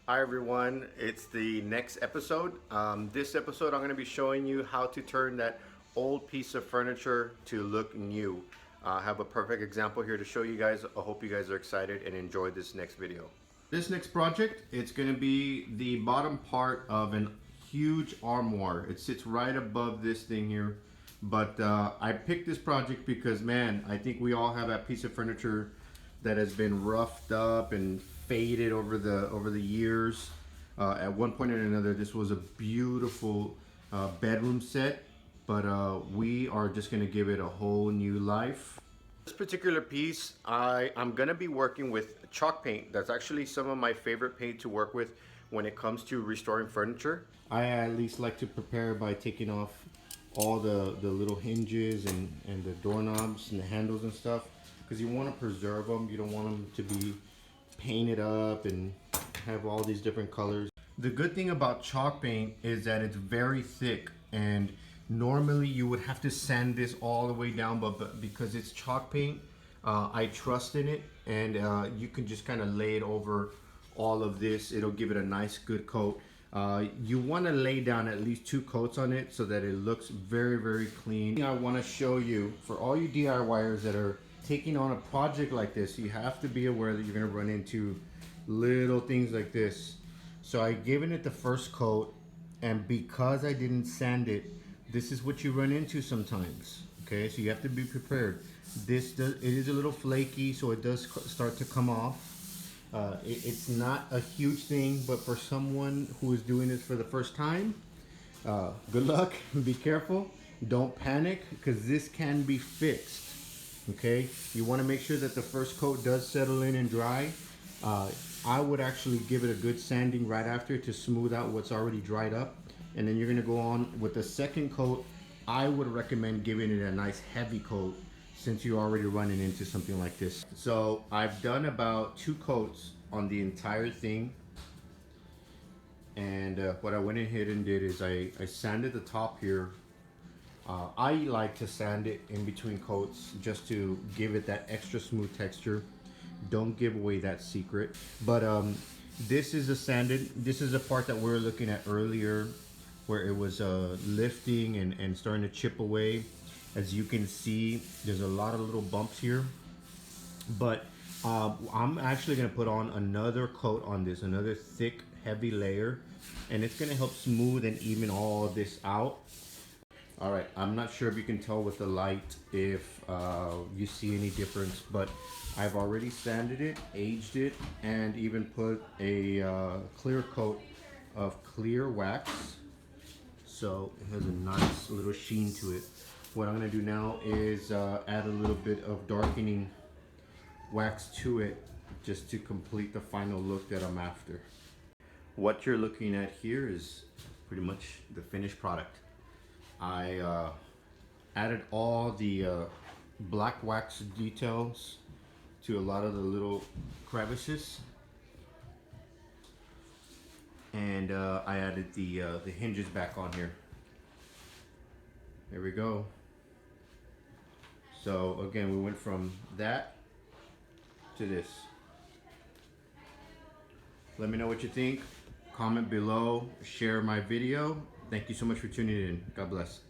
Hi everyone, it's the next episode. This episode I'm going to be showing you how to turn that old piece of furniture to look new. I have a perfect example here to show you guys. I hope you guys are excited and enjoy this next video. This next project, it's going to be the bottom part of an huge armoire. It sits right above this thing here. But I picked this project because, man, I think we all have that piece of furniture that has been roughed up and faded over the years. At one point or another, this was a beautiful bedroom set, but we are just going to give it a whole new life. This particular piece, I'm going to be working with chalk paint. That's actually some of my favorite paint to work with when it comes to restoring furniture. I at least like to prepare by taking off all the little hinges and the doorknobs and the handles and stuff, because you want to preserve them. You don't want them to be painted up and have all these different colors. The good thing about chalk paint is that it's very thick, and normally you would have to sand this all the way down, but because it's chalk paint, I trust in it, and you can just kind of lay it over all of this. It'll give it a nice good coat. You want to lay down at least 2 coats on it so that it looks very clean. I want to show you, for all you DIYers that are taking on a project like this, you have to be aware that you're going to run into little things like this. So I given it the first coat, and because I didn't sand it, this is what you run into sometimes. Okay, so you have to be prepared. It is a little flaky, so it does start to come off. It's not a huge thing, but for someone who is doing this for the first time, good luck. Be careful. Don't panic, because this can be fixed. Okay, you want to make sure that the first coat does settle in and dry. I would actually give it a good sanding right after to smooth out what's already dried up, and then you're going to go on with the second coat. I would recommend giving it a nice heavy coat, since you're already running into something like this. So I've done about 2 coats on the entire thing, and what I went ahead and did is I sanded the top here. I like to sand it in between coats just to give it that extra smooth texture. Don't give away that secret. But this is a part that we were looking at earlier, where it was lifting and starting to chip away. As you can see, there's a lot of little bumps here. But I'm actually going to put on another coat on this, another thick, heavy layer, and it's going to help smooth and even all of this out. All right, I'm not sure if you can tell with the light if you see any difference, but I've already sanded it, aged it, and even put a clear coat of clear wax, so it has a nice little sheen to it. What I'm going to do now is add a little bit of darkening wax to it, just to complete the final look that I'm after. What you're looking at here is pretty much the finished product. I added all the black wax details to a lot of the little crevices, and I added the hinges back on here. There we go. So again, we went from that to this. Let me know what you think. Comment below, share my video. Thank you so much for tuning in. God bless.